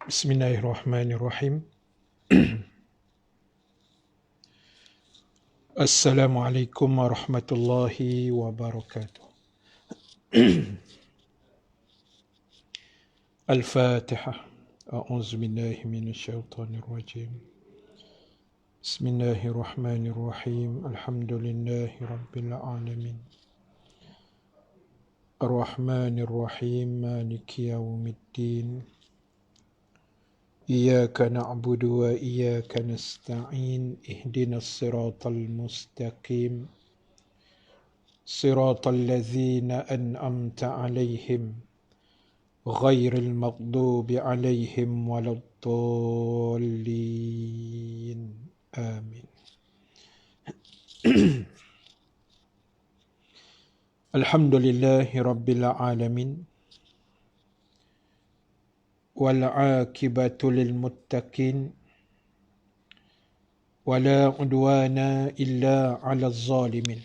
Bismillahirrahmanirrahim. Assalamualaikum warahmatullahi wabarakatuh. Al-Fatihah. A'udzu billahi minasyaitonir rajim. Bismillahirrahmanirrahim. Alhamdulillahi rabbil alamin. Ar-Rahmanir-Rahim. Maliki yaumiddin. Iyyaka na'budu wa iyyaka nasta'in. Ihdinas siratal mustaqim. Siratal ladzina an'amta 'alaihim ghairil maghdubi 'alaihim waladdallin. Amin. Alhamdulillahi rabbil alamin. Wal 'aqibatu lil muttaqin. Wala 'udwana illa 'alal zalimin.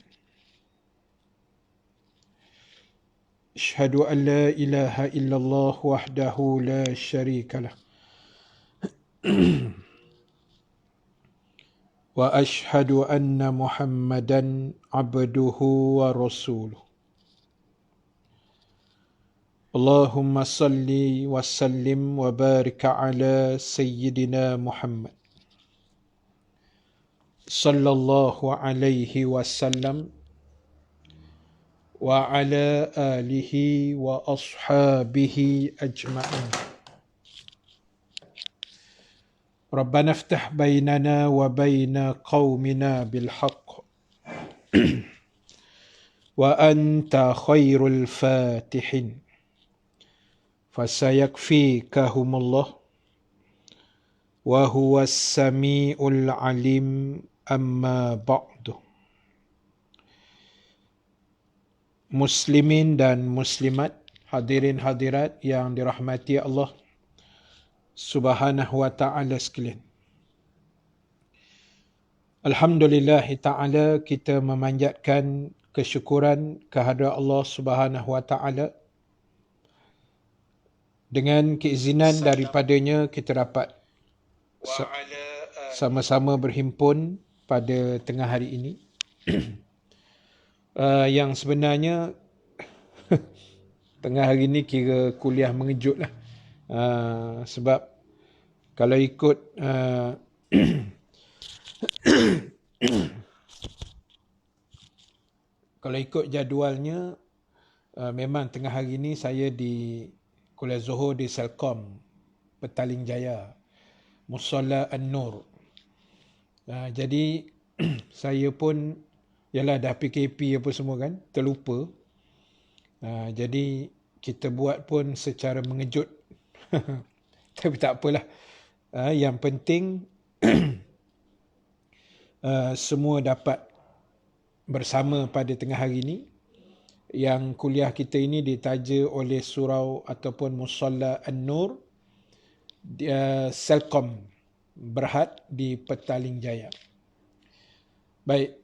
Asyhadu an la ilaha illallah wahdahu la syarika lah. Wa asyhadu anna Muhammadan abduhu wa rasuluh. Allahumma salli wa sallim wa barik ala sayyidina Muhammad sallallahu alaihi wasallam wa ala alihi wa ashabihi ajma'in. Rabbana iftah bainana wa baina qaumina bil haqq wa anta khairul fatihin. Fasayakfikahumullah wa huwas samiul alim. Amma ba'du. Muslimin dan muslimat, hadirin hadirat yang dirahmati Allah Subhanahu wa ta'ala sekalian. Alhamdulillah ta'ala, kita memanjatkan kesyukuran kehadrat Allah Subhanahu wa ta'ala. Dengan keizinan daripadanya kita dapat sama-sama berhimpun pada tengah hari ini. Yang sebenarnya tengah hari ini kira kuliah mengejut lah. Sebab kalau ikut kalau ikut jadualnya, memang tengah hari ini saya di kuliah Zuhur di Selcom Petaling Jaya, Musalla An-Nur. Jadi saya pun yalah dah PKP apa semua kan, terlupa. Jadi kita buat pun secara mengejut. Tapi tak apalah. Yang penting semua dapat bersama pada tengah hari ini. Yang kuliah kita ini ditaja oleh surau ataupun Musalla An-Nur Selcom Berhad di Petaling Jaya. Baik.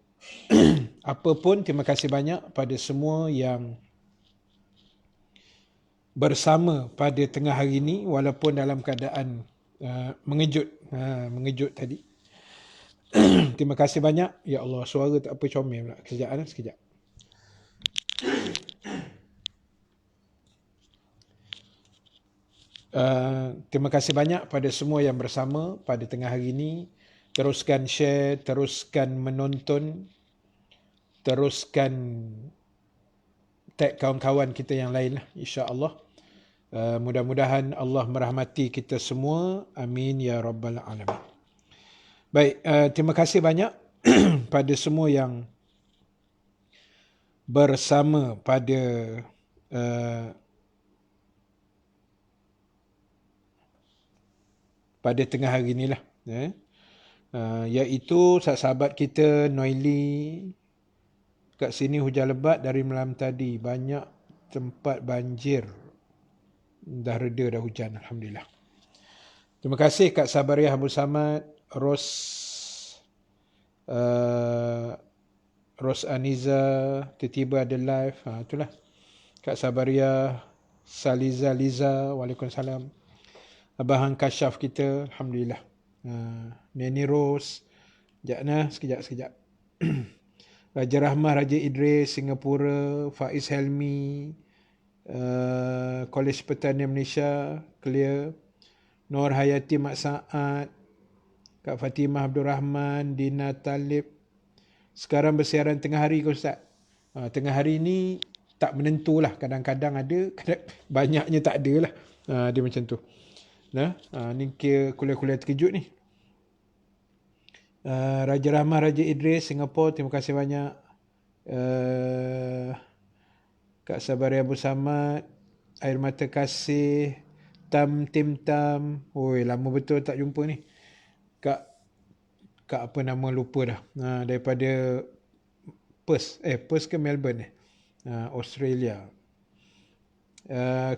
Apapun, terima kasih banyak pada semua yang bersama pada tengah hari ini walaupun dalam keadaan mengejut tadi. Terima kasih banyak. Ya Allah, suara tak apa comel pula. Sekejap. Terima kasih banyak pada semua yang bersama pada tengah hari ini. Teruskan share, teruskan menonton, teruskan tag kawan-kawan kita yang lain lah, insya-Allah. Mudah-mudahan Allah merahmati kita semua. Amin ya rabbal alamin. Baik, terima kasih banyak pada semua yang bersama pada tengah hari inilah. Iaitu sahabat kita Noeli, kat sini hujan lebat dari malam tadi. Banyak tempat banjir. Dah reda dah hujan, alhamdulillah. Terima kasih Kak Sabariah Abdul Samad, Ros Aniza tiba-tiba ada live. Itulah Kak Sabariah, Saliza Liza, waalaikumsalam. Abah Hang Kashaf kita, Alhamdulillah. Neni Rose, sekejap. Raja Rahmah, Raja Idris, Singapura, Faiz Helmi, Kolej Pertanian Malaysia, clear. Nur Hayati Mak Saad, Kak Fatimah Abdul Rahman, Dina Talib. Sekarang bersiaran tengah hari ke Ustaz? Tengah hari ni tak menentulah. Kadang-kadang ada, banyaknya tak ada lah. Dia macam tu. Ni kira kuliah-kuliah terkejut ni. Raja Rahmah, Raja Idris, Singapura, terima kasih banyak. Kak Sabaria Abu Samad, Air Mata Kasih, Tim Tam. Oi, lama betul tak jumpa ni. Kak apa nama, lupa dah. Daripada Perth ke Melbourne Australia.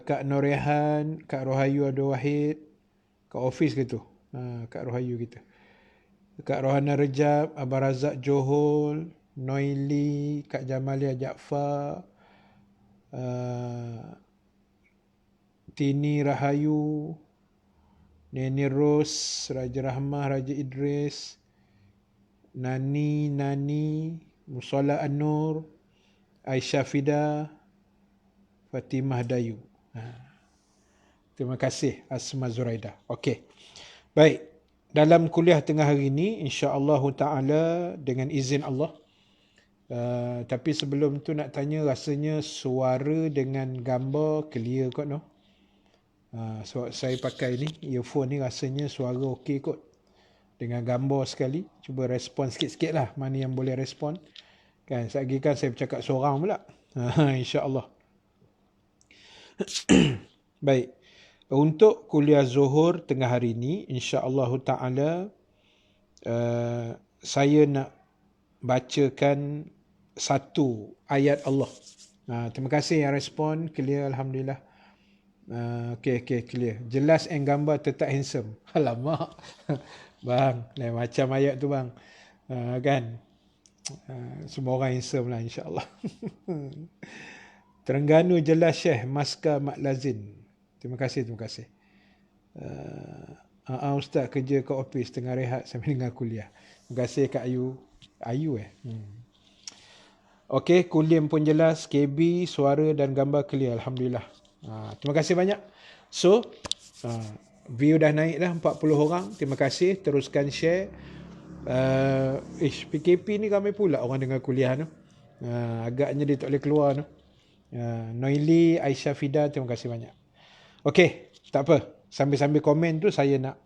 Kak Norehan, Kak Rohayu Abdul Wahid, Kak Office ke tu? Kak Rohayu kita. Kak Rohana Rejab, Abang Razak Johol, Noili, Kak Jamalia Jaafar, Tini Rahayu, Neni Ros, Raja Rahmah, Raja Idris, Nani, Musala An-Nur, Aisyah Fida, Fatimah Dayu. Terima kasih Asma Zuraida. Okey. Baik. Dalam kuliah tengah hari ini, insya-Allah taala dengan izin Allah. Tapi sebelum tu nak tanya, rasanya suara dengan gambar clear kot no? So, saya pakai ni, earphone ni rasanya suara okey kot. Dengan gambar sekali. Cuba respon sikit-sikit lah mana yang boleh respon. Kan, lagi kan saya bercakap seorang pula. InsyaAllah. Baik. Untuk kuliah Zuhur tengah hari ini, insya-Allah taala saya nak bacakan satu ayat Allah. Terima kasih yang respon, clear alhamdulillah. Okey, clear. Jelas and gambar tetap handsome. Alamak. Bang, lain macam ayat tu bang. Kan? Semua orang handsome lah insya-Allah. Terengganu jelas Syekh Maska Mak Lazin. Terima kasih. Ustaz kerja kat office tengah rehat sambil dengar kuliah. Terima kasih Kak Ayu. Okey, kuliah pun jelas, KB, suara dan gambar clear. Alhamdulillah. Terima kasih banyak. So, view dah naik dah 40 orang. Terima kasih. Teruskan share. PKP ni ramai pula orang dengar kuliah tu. Agaknya dia tak boleh keluar tu. Noili, Aisyah Fida, terima kasih banyak. Okey, tak apa. Sambil-sambil komen tu saya nak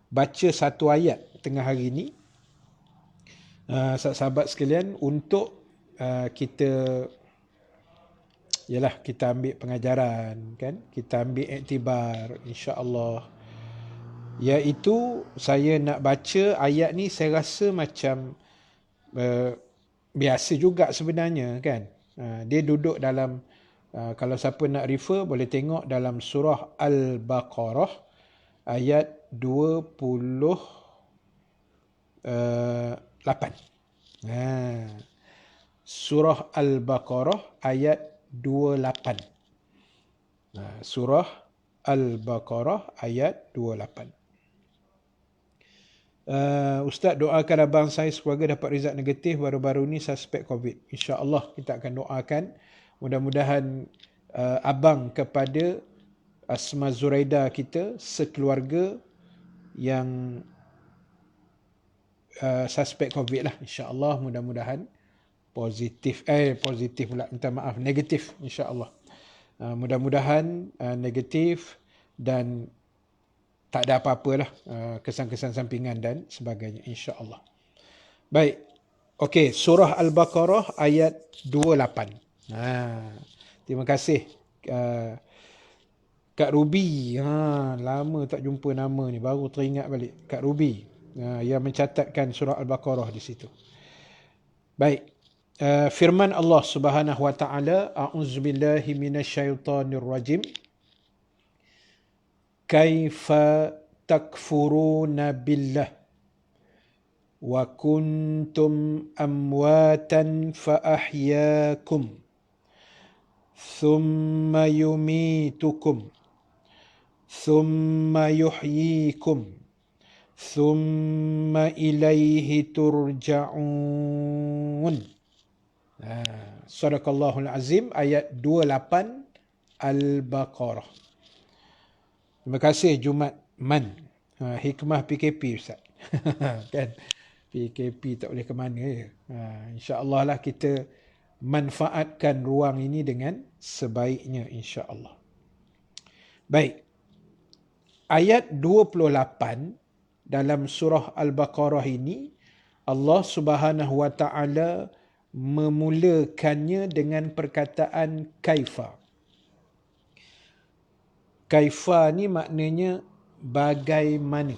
baca satu ayat tengah hari ni. Sahabat sekalian, untuk kita ambil pengajaran kan, kita ambil iktibar insya-Allah. Iaitu saya nak baca ayat ni, saya rasa macam biasa juga sebenarnya kan. Dia duduk dalam kalau siapa nak refer boleh tengok dalam surah Al-Baqarah ayat 28. Surah Al-Baqarah ayat 28. Surah Al-Baqarah ayat 28. Ustaz, doakan abang saya sekeluarga dapat result negatif, baru-baru ni suspek COVID. InsyaAllah kita akan doakan. Mudah-mudahan abang kepada Asma Zuraida kita sekeluarga yang suspek COVID lah. InsyaAllah mudah-mudahan positif pula, minta maaf, negatif insya-Allah. Mudah-mudahan negatif dan tak ada apa-apalah kesan-kesan sampingan dan sebagainya insya-Allah. Baik. Okey, surah Al-Baqarah ayat 28. Terima kasih Kak Ruby. Lama tak jumpa nama ni, baru teringat balik. Kak Ruby yang mencatatkan surah Al-Baqarah di situ. Baik. Firman Allah Subhanahu wa taala, a'udzubillahi minasyaitonir rajim. Kaifa takfuruna billah wa kuntum amwatan fa ahyaakum thumma yumitukum thumma yuhyikum thumma ilaihi turja'un. Sadaqallahul Azim, ayat 28 Al-Baqarah. Terima kasih Jumat Man. Hikmah PKP Ustaz. Kan? PKP tak boleh ke mana ya. InsyaAllah lah kita manfaatkan ruang ini dengan sebaiknya insyaAllah. Baik. Ayat 28 dalam surah Al-Baqarah ini, Allah Subhanahu wa taala memulakannya dengan perkataan kaifa. Kaifa ni maknanya bagaimana.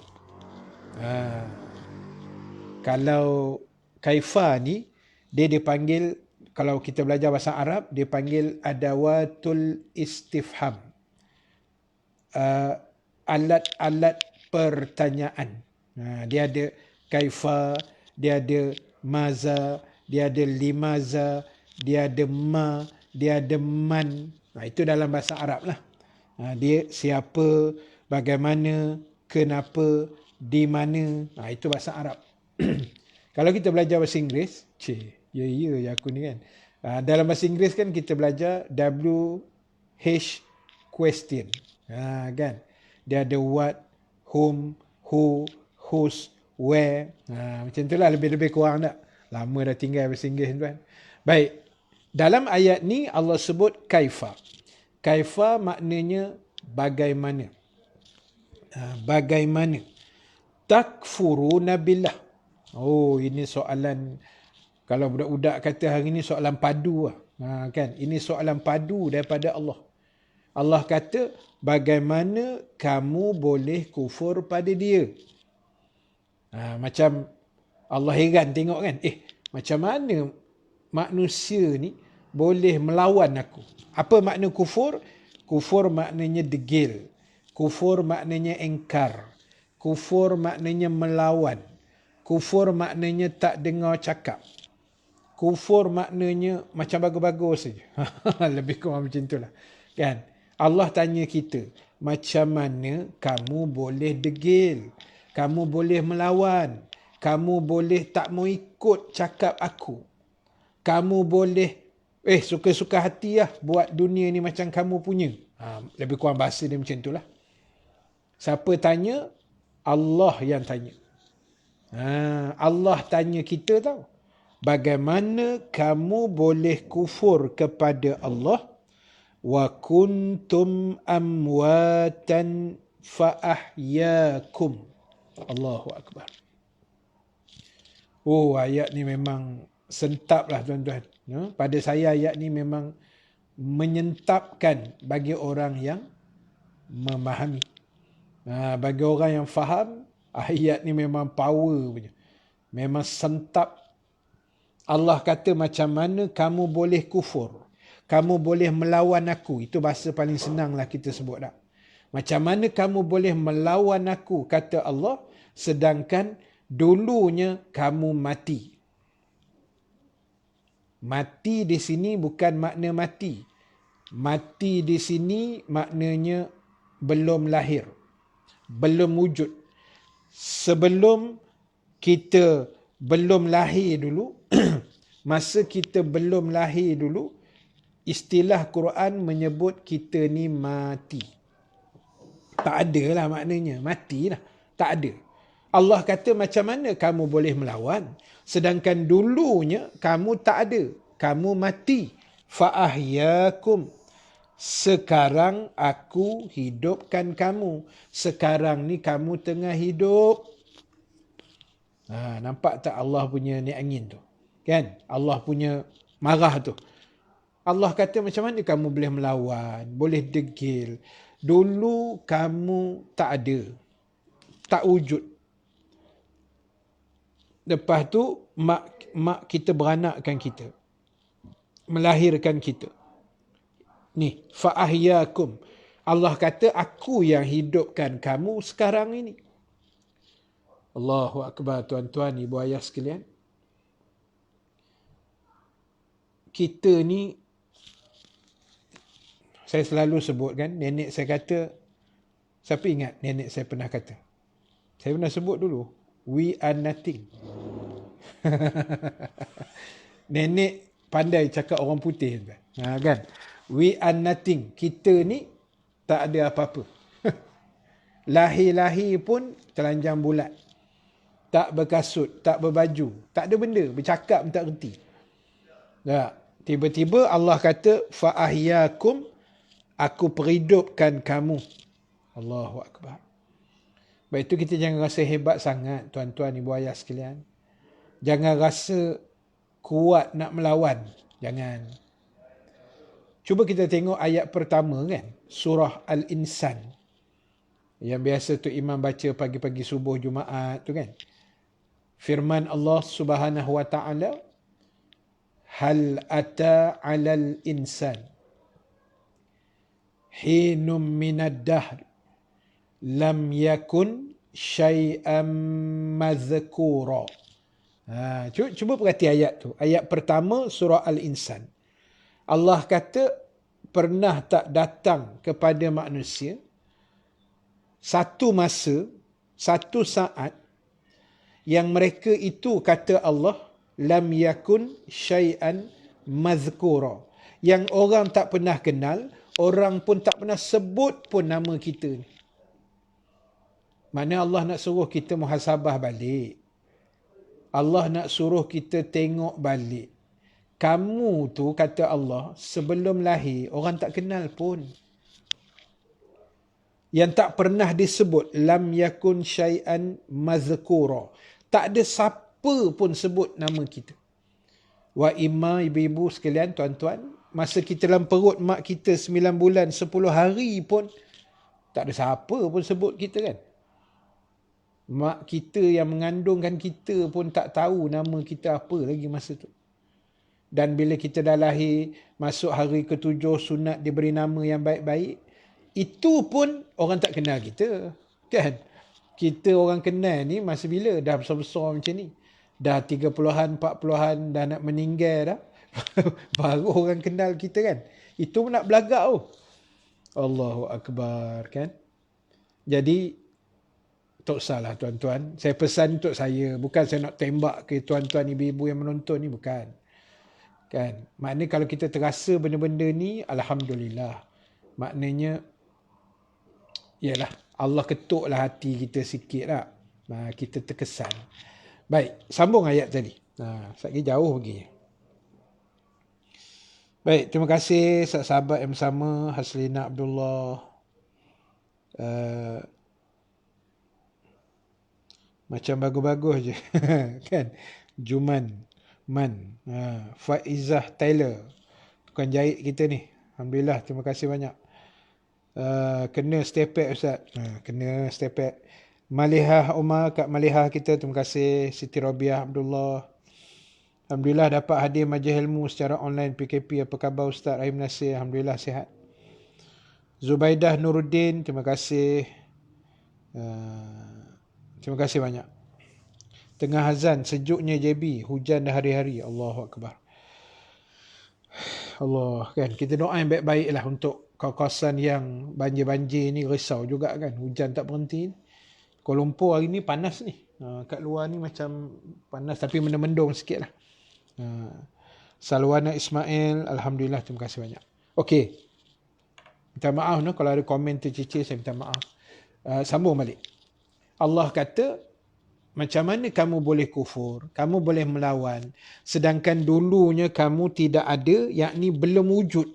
Kalau kaifa ni dia dipanggil, kalau kita belajar bahasa Arab, dia panggil adawatul istifham. Alat-alat pertanyaan. Dia ada kaifa, dia ada maza, dia ada limaza, dia ada ma, dia ada man. Itu dalam bahasa Arab lah. Dia siapa, bagaimana, kenapa, di mana. Itu bahasa Arab. Kalau kita belajar bahasa Inggeris, ya aku ni kan. Dalam bahasa Inggeris kan kita belajar WH question. Kan? Dia ada what, whom, who, whose, where. Macam itulah lebih-lebih kurang tak? Lama dah tinggal bahasa Inggeris tuan. Baik. Dalam ayat ni Allah sebut kaifa. Kaifa maknanya bagaimana. Bagaimana. Takfuruna billah. Oh, ini soalan, kalau budak-budak kata hari ni soalan padu lah. Kan? Ini soalan padu daripada Allah. Allah kata, bagaimana kamu boleh kufur pada dia? Macam Allah heran tengok kan. Macam mana manusia ni boleh melawan aku? Apa makna kufur? Kufur maknanya degil. Kufur maknanya engkar. Kufur maknanya melawan. Kufur maknanya tak dengar cakap. Kufur maknanya macam bagus-bagus saja. Lebih kurang macam itulah. Kan? Allah tanya kita, macam mana kamu boleh degil? Kamu boleh melawan? Kamu boleh tak mau ikut cakap aku? Kamu boleh suka-suka hati lah buat dunia ni macam kamu punya. Lebih kurang bahasa dia macam itulah. Siapa tanya? Allah yang tanya. Allah tanya kita tahu. Bagaimana kamu boleh kufur kepada Allah? Wa kuntum amwatan fa ahyakum. Allahu Akbar. Oh, ayat ni memang sentap lah tuan-tuan. Pada saya ayat ni memang menyentapkan bagi orang yang memahami. Bagi orang yang faham, ayat ni memang power punya. Memang sentap. Allah kata macam mana kamu boleh kufur. Kamu boleh melawan aku. Itu bahasa paling senang lah kita sebut tak. Macam mana kamu boleh melawan aku, kata Allah, sedangkan dulunya kamu mati. Mati di sini bukan makna mati. Mati di sini maknanya belum lahir. Belum wujud. Sebelum kita belum lahir dulu, masa kita belum lahir dulu, istilah Quran menyebut kita ni mati. Tak ada lah maknanya. Mati lah. Tak ada. Allah kata macam mana kamu boleh melawan, sedangkan dulunya kamu tak ada. Kamu mati. Fa'ahyakum. Sekarang aku hidupkan kamu. Sekarang ni kamu tengah hidup. Nampak tak Allah punya ni angin tu? Kan? Allah punya marah tu. Allah kata macam mana kamu boleh melawan, boleh degil. Dulu kamu tak ada. Tak wujud. Lepas tu mak kita beranakkan kita. Melahirkan kita. Ni, fa'ahyakum. Allah kata aku yang hidupkan kamu sekarang ini. Allahu Akbar tuan-tuan, ibu ayah sekalian. Kita ni, saya selalu sebut kan, nenek saya kata, Siapa ingat nenek saya pernah kata? Saya pernah sebut dulu. We are nothing. Nenek pandai cakap orang putih. Kan? We are nothing. Kita ni tak ada apa-apa. Lahir-lahir pun telanjang bulat. Tak berkasut, tak berbaju. Tak ada benda. Bercakap pun tak reti. Tak. Tiba-tiba Allah kata, fa'ahyakum, aku perhidupkan kamu. Allahu Akbar. Sebab itu kita jangan rasa hebat sangat, tuan-tuan, ibu ayah sekalian. Jangan rasa kuat nak melawan. Jangan. Cuba kita tengok ayat pertama kan. Surah Al-Insan. Yang biasa tu imam baca pagi-pagi subuh Jumaat tu kan. Firman Allah Subhanahu wa ta'ala. Hal ata 'alal insan. Hinum minad dahr. Lam yakun syai'an mazkura. Cuba perhati ayat tu. Ayat pertama surah Al-Insan. Allah kata, pernah tak datang kepada manusia satu masa, satu saat yang mereka itu, kata Allah, lam yakun syai'an mazkura. Yang orang tak pernah kenal, orang pun tak pernah sebut pun nama kita ni. Mana Allah nak suruh kita muhasabah balik. Allah nak suruh kita tengok balik. Kamu tu, kata Allah, sebelum lahir, orang tak kenal pun. Yang tak pernah disebut, lam yakun syai'an mazkura. Tak ada siapa pun sebut nama kita. Wa imma, ibu-ibu sekalian, tuan-tuan, masa kita dalam perut mak kita 9 bulan, 10 hari pun, tak ada siapa pun sebut kita kan. Mak kita yang mengandungkan kita pun tak tahu nama kita apa lagi masa tu. Dan bila kita dah lahir, masuk hari ke-7, sunat diberi nama yang baik-baik, itu pun orang tak kenal kita. Kan? Kita orang kenal ni masa bila? Dah besar-besar macam ni. Dah 30-an, 40-an, dah nak meninggal dah. Baru orang kenal kita kan. Itu pun nak belagak tu. Allahu Akbar kan. Jadi, tak usahlah tuan-tuan. Saya pesan untuk saya. Bukan saya nak tembak ke tuan-tuan ibu-ibu yang menonton ni. Bukan. Kan? Maknanya kalau kita terasa benda-benda ni, Alhamdulillah. Maknanya, yalah, Allah ketuklah hati kita sikit lah. Kita terkesan. Baik, sambung ayat tadi. Sekejap jauh pergi. Baik, terima kasih sahabat yang bersama. Haslina Abdullah. Macam bagus-bagus je. Kan? Juman. Man. Faizah Taylor. Tukang jahit kita ni. Alhamdulillah, terima kasih banyak. Kena stay pack Ustaz. Kena stay pack. Malihah Umar, Kak Malihah kita, terima kasih. Siti Rabiah Abdullah. Alhamdulillah dapat hadir majlis ilmu secara online PKP. Apa khabar Ustaz Rahim Nasir? Alhamdulillah sihat. Zubaidah Nuruddin, terima kasih. Terima kasih banyak. Tengah azan, sejuknya JB, hujan dah hari-hari. Allahu Akbar. Allah kan, kita doa yang baik-baik lah untuk kawasan yang banjir-banjir ni, risau juga kan, hujan tak berhenti. Kuala Lumpur hari ni panas ni. Kat luar ni macam panas tapi mendung sikit lah. Salwana Ismail, Alhamdulillah, terima kasih banyak. Okey. Minta maaf no, kalau ada komen tercicir, saya minta maaf. Sambung balik. Allah kata, macam mana kamu boleh kufur, kamu boleh melawan, sedangkan dulunya kamu tidak ada, yakni belum wujud.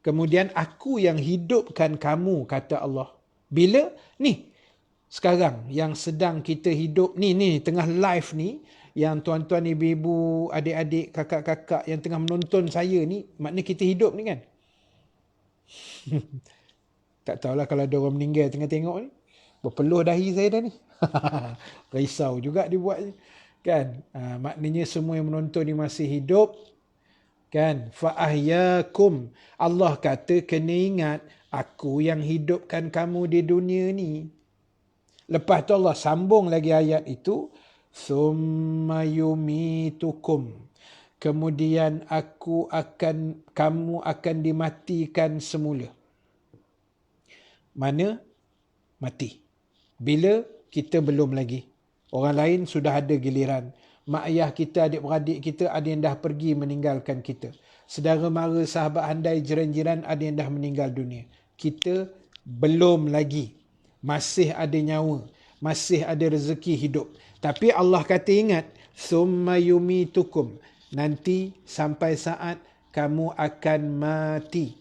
Kemudian aku yang hidupkan kamu, kata Allah. Bila? Ni. Sekarang yang sedang kita hidup ni tengah live ni, yang tuan-tuan, ibu-ibu, adik-adik, kakak-kakak yang tengah menonton saya ni, maknanya kita hidup ni kan. Tak tahulah kalau ada orang meninggal tengah tengok ni. Berpeluh dahi saya dah ni. Risau juga dibuat kan. Maknanya semua yang menonton ni masih hidup kan. Fa'ahyakum. Allah kata kena ingat, aku yang hidupkan kamu di dunia ni. Lepas tu Allah sambung lagi ayat itu, summa yumitukum. Kemudian kamu akan dimatikan semula. Mana mati. Bila kita belum lagi. Orang lain sudah ada giliran. Mak ayah kita, adik-beradik kita ada yang dah pergi meninggalkan kita. Saudara mara, sahabat handai, jiran-jiran ada yang dah meninggal dunia. Kita belum lagi. Masih ada nyawa. Masih ada rezeki hidup. Tapi Allah kata ingat, summa yumitukum. Nanti sampai saat kamu akan mati.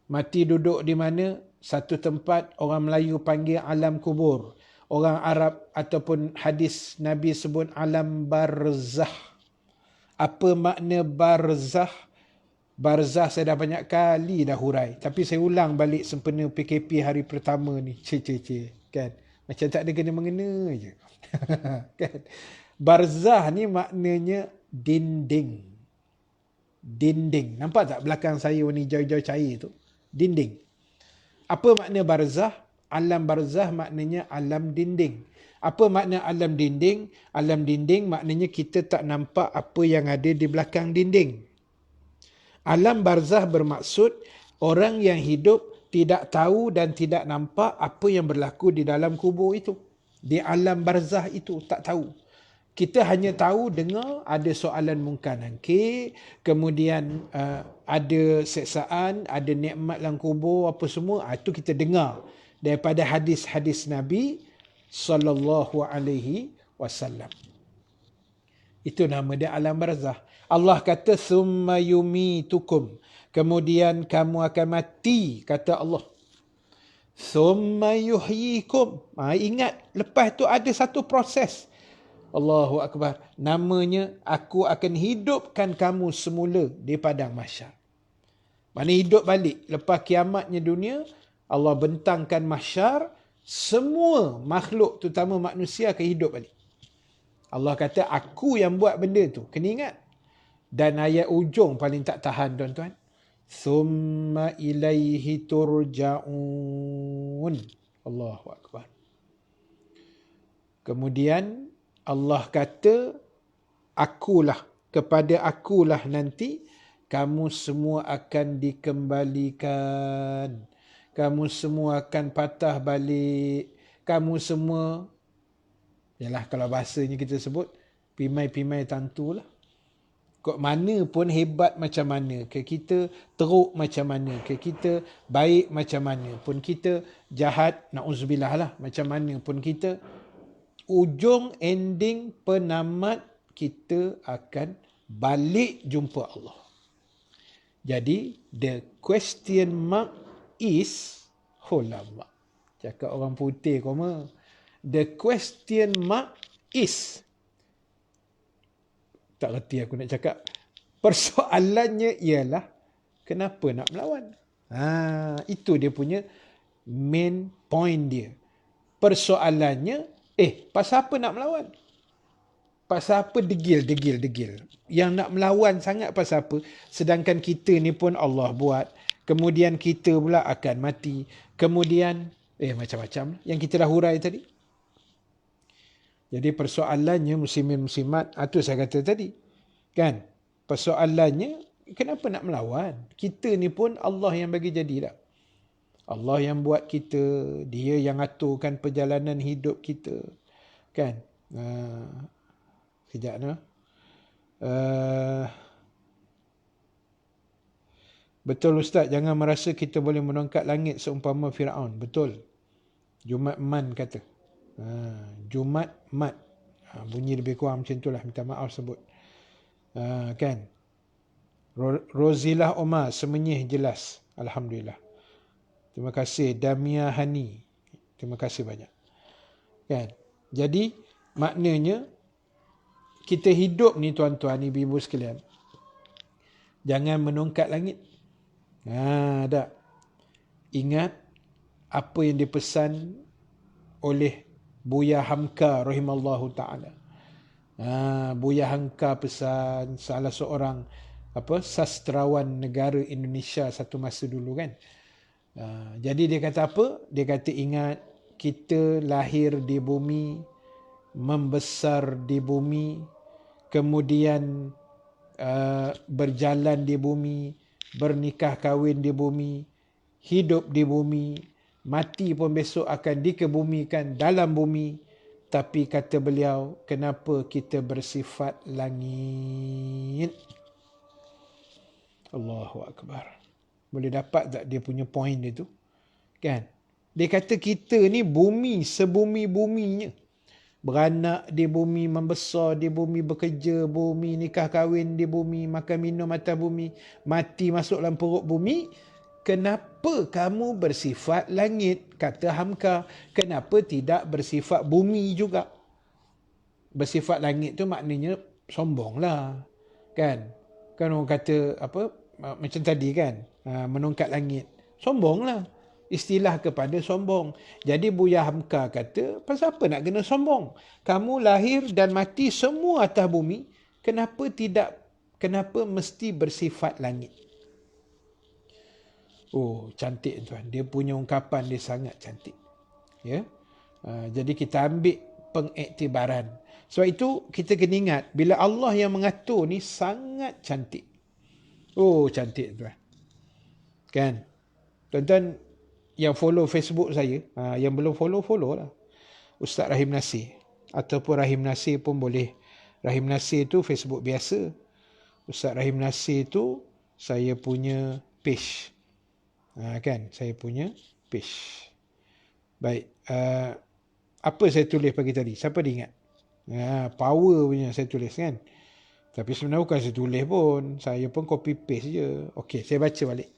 Mati duduk di mana? Satu tempat orang Melayu panggil alam kubur. Orang Arab ataupun hadis Nabi sebut alam barzah. Apa makna barzah? Barzah saya dah banyak kali dah hurai. Tapi saya ulang balik sempena PKP hari pertama ni. Kan? Macam tak ada kena-mengena je. Kan? Barzah ni maknanya dinding. Dinding. Nampak tak belakang saya warna hijau-hijau cair tu? Dinding. Apa makna barzah? Alam barzah maknanya alam dinding. Apa makna alam dinding? Alam dinding maknanya kita tak nampak apa yang ada di belakang dinding. Alam barzah bermaksud orang yang hidup tidak tahu dan tidak nampak apa yang berlaku di dalam kubur itu. Di alam barzah itu tak tahu. Kita hanya tahu dengar ada soalan mungkar nakir, kemudian ada seksaan, ada nikmat dalam kubur, apa semua, itu kita dengar daripada hadis-hadis Nabi sallallahu alaihi wasallam. Itu nama dia alam barzah. Allah kata summa yumitukum. Kemudian kamu akan mati, kata Allah. Summa yuhyikum. Ingat, lepas tu ada satu proses. Allahu Akbar. Namanya, aku akan hidupkan kamu semula di padang mahsyar. Mana hidup balik. Lepas kiamatnya dunia, Allah bentangkan mahsyar, semua makhluk, terutama manusia, akan hidup balik. Allah kata, aku yang buat benda tu. Kena ingat. Dan ayat ujung paling tak tahan, tuan-tuan. Thumma ilaihi turja'un. Allahu Akbar. Kemudian, Allah kata, kepada akulah nanti, kamu semua akan dikembalikan. Kamu semua akan patah balik. Kamu semua, yalah kalau bahasanya kita sebut, pimai-pimai tantu lah. Kok mana pun hebat macam mana, ke kita teruk macam mana, ke kita baik macam mana, pun kita jahat, na'udzubillah lah, macam mana pun kita, ujung ending penamat kita akan balik jumpa Allah. Jadi the question mark is, lama cakap orang putih koma, the question mark is, tak reti aku nak cakap, persoalannya ialah kenapa nak melawan. Itu dia punya main point dia. Persoalannya, pasal apa nak melawan? Pasal apa degil. Yang nak melawan sangat pasal apa? Sedangkan kita ni pun Allah buat. Kemudian kita pula akan mati. Kemudian, macam-macam yang kita dah hurai tadi. Jadi persoalannya muslimin-muslimat, itu saya kata tadi. Kan? Persoalannya, kenapa nak melawan? Kita ni pun Allah yang bagi jadi dah. Allah yang buat kita, dia yang aturkan perjalanan hidup kita. Kan? Sekejap nah. Betul Ustaz, jangan merasa kita boleh menongkat langit seumpama Fir'aun. Betul. Jumat Man kata. Jumat Mat. Bunyi lebih kurang macam itulah, minta maaf sebut. Kan? Rozilah Omar, semenyih jelas. Alhamdulillah. Terima kasih. Damia Hani. Terima kasih banyak. Kan? Jadi, maknanya, kita hidup ni tuan-tuan, ibu-ibu sekalian. Jangan menongkat langit. Tak. Ingat apa yang dipesan oleh Buya Hamka rahimallahu ta'ala. Buya Hamka pesan, salah seorang sastrawan negara Indonesia satu masa dulu kan. Jadi dia kata apa? Dia kata ingat, kita lahir di bumi, membesar di bumi, kemudian berjalan di bumi, bernikah kahwin di bumi, hidup di bumi, mati pun besok akan dikebumikan dalam bumi. Tapi kata beliau, kenapa kita bersifat langit? Allahu Akbar. Boleh dapat tak dia punya point dia tu? Kan? Dia kata kita ni bumi, sebumi-buminya. Beranak di bumi, membesar di bumi, bekerja bumi, nikah kahwin di bumi, makan minum atas bumi, mati masuk dalam perut bumi. Kenapa kamu bersifat langit? Kata Hamka, kenapa tidak bersifat bumi juga? Bersifat langit tu maknanya sombong lah. Kan? Kan orang kata apa? Macam tadi kan? Menongkat langit. Sombong lah. Istilah kepada sombong. Jadi Buya Hamka kata, pasal apa nak kena sombong? Kamu lahir dan mati semua atas bumi. Kenapa mesti bersifat langit? Oh, cantik tuan. Dia punya ungkapan dia sangat cantik. Ya. Jadi kita ambil pengiktibaran. Sebab itu kita kena ingat, bila Allah yang mengatur ni sangat cantik. Oh, cantik tuan. Kan? Tuan-tuan yang follow Facebook saya, yang belum follow lah. Ustaz Rahim Nasir. Ataupun Rahim Nasir pun boleh. Rahim Nasir tu Facebook biasa. Ustaz Rahim Nasir tu saya punya page. Kan? Saya punya page. Baik. Apa saya tulis pagi tadi? Siapa dia ingat? Power punya saya tulis kan? Tapi sebenarnya bukan saya tulis pun. Saya pun copy paste je. Okey, saya baca balik.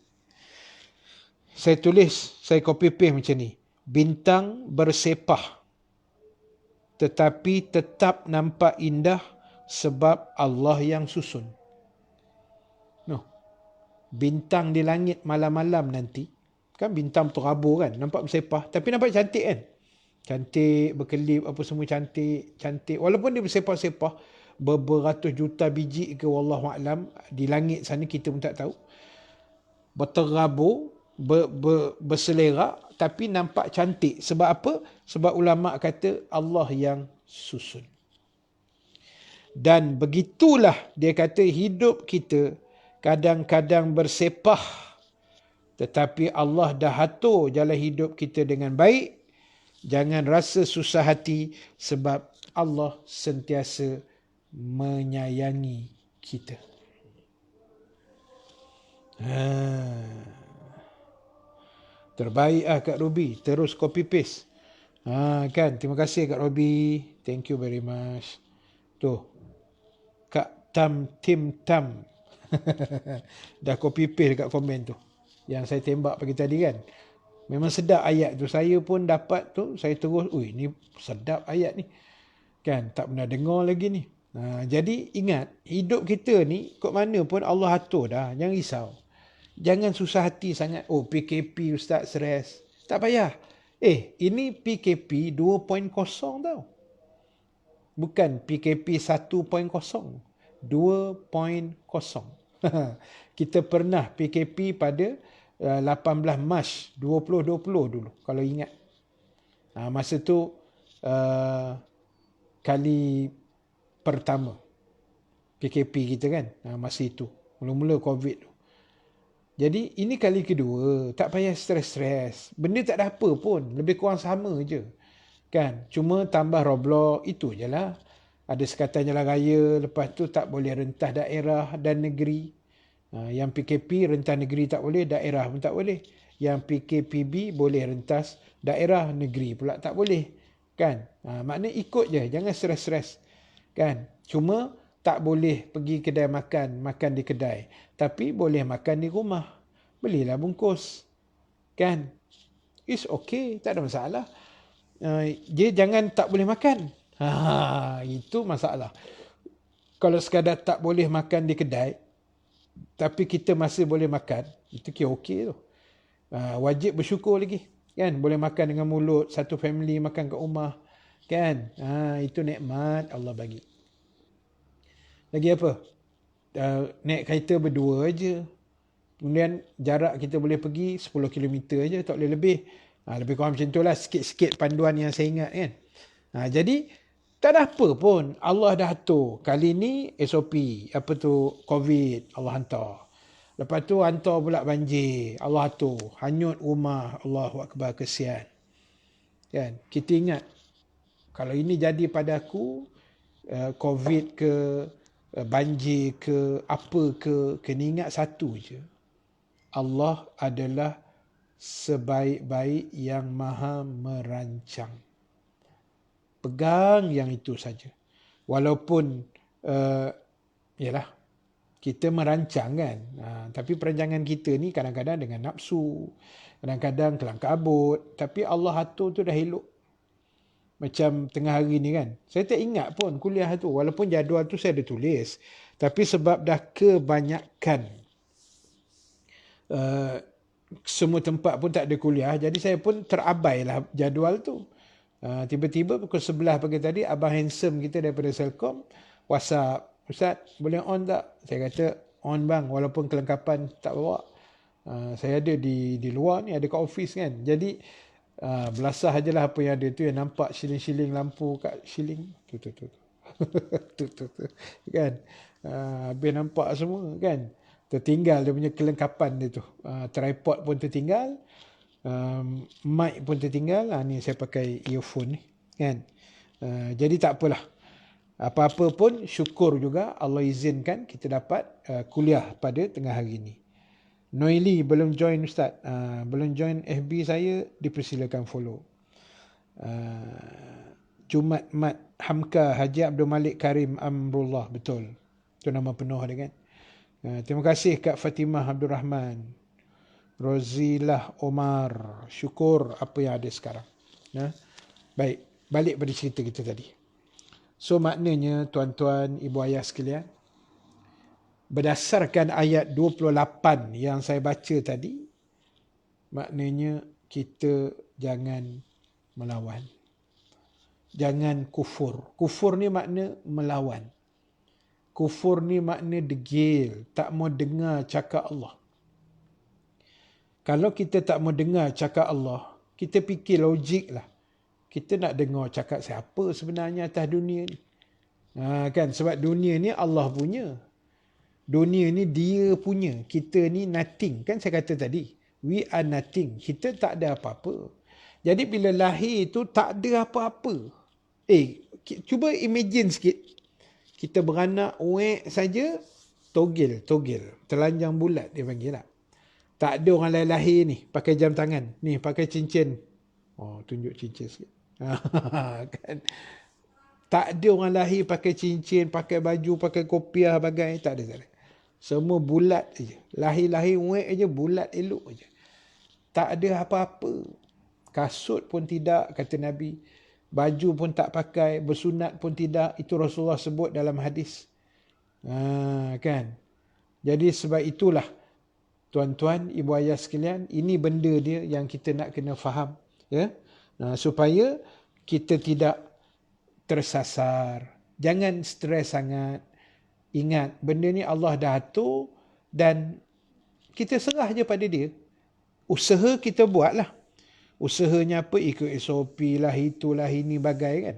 Saya tulis, saya copy paste macam ni. Bintang bersepah. Tetapi tetap nampak indah sebab Allah yang susun. No. Bintang di langit malam-malam nanti. Kan bintang terabur kan. Nampak bersepah. Tapi nampak cantik kan. Cantik, berkelip, apa semua cantik. Cantik. Walaupun dia bersepah-sepah. Beratus juta biji ke wallahualam. Di langit sana kita pun tak tahu. Berterabur. Berselerak tapi nampak cantik. Sebab apa? Sebab ulama kata Allah yang susun. Dan begitulah dia kata hidup kita kadang-kadang bersepah, tetapi Allah dah atur jalan hidup kita dengan baik. Jangan rasa susah hati sebab Allah sentiasa menyayangi kita. Terbaik Kak Ruby. Terus copy paste. Kan. Terima kasih Kak Ruby. Thank you very much. Tuh. Kak Tim Tam. Dah copy paste dekat komen tu. Yang saya tembak pagi tadi kan. Memang sedap ayat tu. Saya pun dapat tu. Saya terus. Ui, ni sedap ayat ni. Kan. Tak pernah dengar lagi ni. Jadi ingat. Hidup kita ni. Kok mana pun Allah atur dah. Jangan risau. Jangan susah hati sangat. Oh, PKP Ustaz stres. Tak payah. Ini PKP 2.0 tau. Bukan PKP 1.0. 2.0. Kita pernah PKP pada 18 Mac 2020 dulu. Kalau ingat. Masa tu kali pertama PKP kita kan. Masa itu. Mula-mula COVID tu. Jadi ini kali kedua, tak payah stres-stres. Benda tak ada apa pun, lebih kurang sama je. Kan? Cuma tambah Roblox, itu je lah. Ada sekatan jalan raya, lepas tu tak boleh rentah daerah dan negeri. Yang PKP rentah negeri tak boleh, daerah pun tak boleh. Yang PKPB boleh rentas daerah, negeri pula tak boleh. Kan? Maknanya ikut je, jangan stres-stres. Kan? Cuma tak boleh pergi kedai makan di kedai. Tapi boleh makan di rumah. Belilah bungkus. Kan? It's okay, tak ada masalah. Dia jangan tak boleh makan. Itu masalah. Kalau sekadar tak boleh makan di kedai, tapi kita masih boleh makan, itu kira okey tu. Wajib bersyukur lagi. Kan? Boleh makan dengan mulut, satu family makan kat rumah. Kan? Itu nikmat Allah bagi. Lagi apa? Naik kereta berdua aja. Kemudian jarak kita boleh pergi 10 km aja, tak boleh lebih. Lebih kurang macam tu lah, sikit-sikit panduan yang saya ingat kan. Jadi, tak ada apa pun. Allah dah atur. Kali ni SOP, apa tu, COVID, Allah hantar. Lepas tu hantar pula banjir. Allah atur. Hanyut rumah. Allahu Akbar, kesian. Kan? Kita ingat, kalau ini jadi pada aku, COVID ke, banjir ke, apa ke, kena ingat satu je. Allah adalah sebaik-baik yang maha merancang. Pegang yang itu saja. Walaupun, yalah, kita merancang kan. Tapi perancangan kita ni kadang-kadang dengan nafsu. Kadang-kadang kelang kabut. Tapi Allah atur tu dah elok. Macam tengah hari ni kan. Saya tak ingat pun kuliah tu. Walaupun jadual tu saya ada tulis. Tapi sebab dah kebanyakan semua tempat pun tak ada kuliah. Jadi saya pun terabailah jadual tu. Tiba-tiba pukul 11 pagi tadi, Abang Handsome kita daripada Selcom WhatsApp, "Ustaz, boleh on tak?" Saya kata, "On bang, walaupun kelengkapan tak bawa. Saya ada di luar ni, ada kat office kan." Jadi belasah ajalah apa yang ada tu, yang nampak siling-siling lampu kat siling tu kan. Habis nampak semua kan. Tertinggal dia punya kelengkapan dia tu. Tripod pun tertinggal. Mic pun tertinggal. Ni saya pakai earphone ni kan. Jadi tak apalah. Apa-apa pun syukur juga Allah izinkan kita dapat kuliah pada tengah hari ni. Noeli belum join Ustaz. Belum join FB saya, dipersilakan follow. Jumat Mat Hamka Haji Abdul Malik Karim Amrullah, betul. Itu nama penuh dia kan. Terima kasih Kak Fatimah Abdul Rahman. Rozilah Omar. Syukur apa yang ada sekarang. Baik, balik pada cerita kita tadi. So maknanya tuan-tuan, ibu ayah sekalian, berdasarkan ayat 28 yang saya baca tadi, maknanya kita jangan melawan. Jangan kufur. Kufur ni makna melawan. Kufur ni makna degil, tak mau dengar cakap Allah. Kalau kita tak mau dengar cakap Allah, kita fikir logik lah. Kita nak dengar cakap siapa sebenarnya atas dunia ni. Kan, sebab dunia ni Allah punya. Dunia ni dia punya. Kita ni nothing. Kan saya kata tadi, we are nothing. Kita tak ada apa-apa. Jadi bila lahir tu tak ada apa-apa. Cuba imagine sikit. Kita beranak saja, togel. Telanjang bulat dia panggil lah. Tak ada orang lain lahir ni pakai jam tangan. Ni pakai cincin. Tunjuk cincin sikit. Kan? Tak ada orang lahir pakai cincin, pakai baju, pakai kopiah, bagai. Tak ada. Semua bulat je. Lahir-lahir aja, bulat elok aja. Tak ada apa-apa. Kasut pun tidak, kata Nabi. Baju pun tak pakai, bersunat pun tidak. Itu Rasulullah sebut dalam hadis. Kan? Jadi sebab itulah, tuan-tuan, ibu ayah sekalian, ini benda dia yang kita nak kena faham. Ya? Supaya kita tidak tersasar. Jangan stres sangat. Ingat, benda ni Allah dah atur dan kita serah je pada dia. Usaha kita buatlah. Usahanya apa? Ikut SOP lah, itulah, ini bagai kan.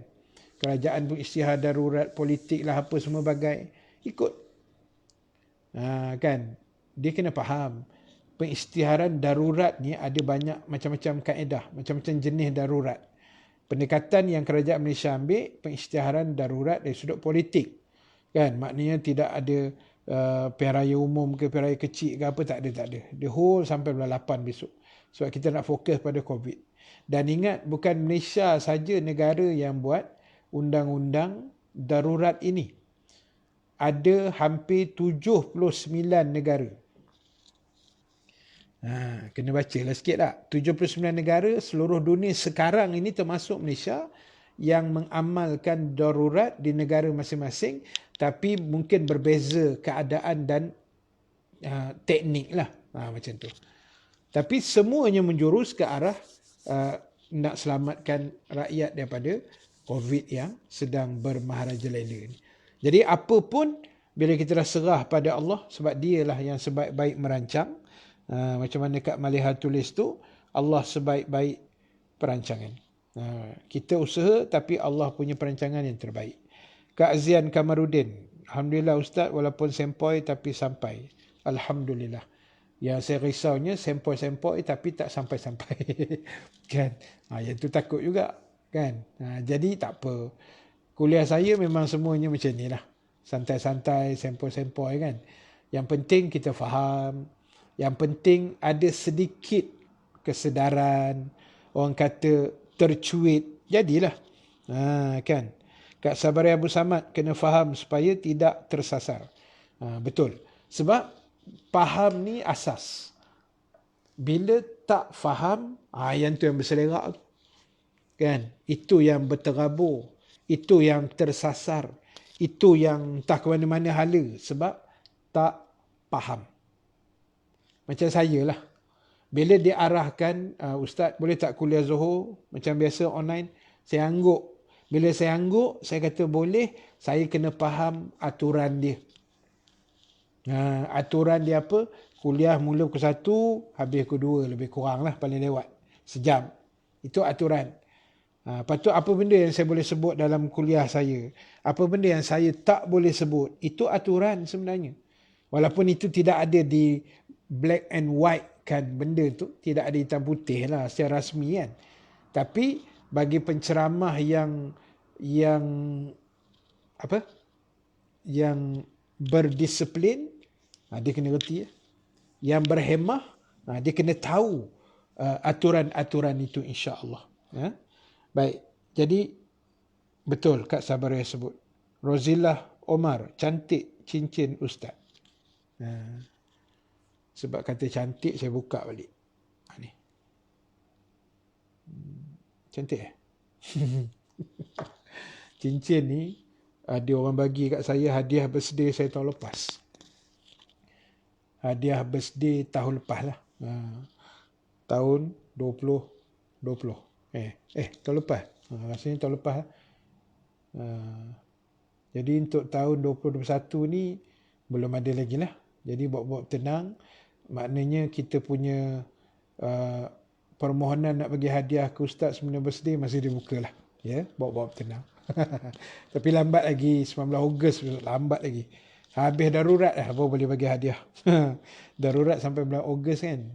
Kerajaan pun istihar darurat, politik lah, apa semua bagai. Ikut. Kan? Dia kena faham. Pengisytiharan darurat ni ada banyak macam-macam kaedah, macam-macam jenis darurat. Pendekatan yang kerajaan Malaysia ambil, pengisytiharan darurat dari sudut politik. Kan? Maknanya tidak ada pilihan raya umum ke, pilihan raya kecil ke apa, tak ada. The whole sampai bulan 8 besok. Sebab kita nak fokus pada COVID. Dan ingat, bukan Malaysia saja negara yang buat undang-undang darurat ini. Ada hampir 79 negara. Kena baca lah sikit tak? 79 negara seluruh dunia sekarang ini termasuk Malaysia yang mengamalkan darurat di negara masing-masing, tapi mungkin berbeza keadaan dan teknik lah. Macam tu. Tapi semuanya menjurus ke arah nak selamatkan rakyat daripada COVID yang sedang bermaharajalela ni. Jadi apa pun, bila kita dah serah pada Allah, sebab dialah yang sebaik-baik merancang. Macam mana Kak Maliha tulis tu, Allah sebaik-baik perancangan. Kita usaha, tapi Allah punya perancangan yang terbaik. Kak Zian Kamarudin, Alhamdulillah Ustaz, walaupun sempoi tapi sampai. Alhamdulillah. Yang saya risaunya sempoi-sempoi tapi tak sampai-sampai. Kan? Yang tu takut juga. Kan? Jadi tak apa. Kuliah saya memang semuanya macam ni lah. Santai-santai, sempoi-sempoi kan. Yang penting kita faham. Yang penting ada sedikit kesedaran. Orang kata tercuit. Jadilah. Kan? Kak Sabari Abu Samad kena faham supaya tidak tersasar. Betul. Sebab faham ni asas. Bila tak faham, yang tu yang berselerak. Kan? Itu yang berterabur. Itu yang tersasar. Itu yang tak ke mana-mana hala. Sebab tak faham. Macam saya lah. Bila diarahkan, Ustaz boleh tak kuliah Zohor macam biasa online? Saya angguk. Bila saya angguk, saya kata boleh. Saya kena faham aturan dia. Aturan dia apa? Kuliah mula pukul 1, habis pukul 2. Lebih kurang lah paling lewat. Sejam. Itu aturan. Lepas tu apa benda yang saya boleh sebut dalam kuliah saya? Apa benda yang saya tak boleh sebut? Itu aturan sebenarnya. Walaupun itu tidak ada di black and white kan, benda tu tidak ada hitam putih lah secara rasmi kan. Tapi bagi penceramah yang apa? Yang berdisiplin, dia kena reti. Yang berhemah, dia kena tahu aturan-aturan itu insya-Allah. Baik. Jadi betul Kak Sabaria sebut. Rozillah Omar, cantik cincin Ustaz. Sebab kata cantik, saya buka balik. Ni. Cantik cincin ni, ada orang bagi kat saya hadiah birthday saya tahun lepas. Hadiah birthday tahun lepas lah. Tahun 2020. Tahun lepas. Rasanya tahun lepas lah. Jadi untuk tahun 2021 ni, belum ada lagi lah. Jadi buat-buat tenang. Maknanya kita punya permohonan nak bagi hadiah ke Ustaz sebelum birthday masih dibuka lah. Buat-buat tenang. Tapi lambat lagi, 19 Ogos lambat lagi. Habis darurat lah baru boleh bagi hadiah. Darurat sampai bulan Ogos kan.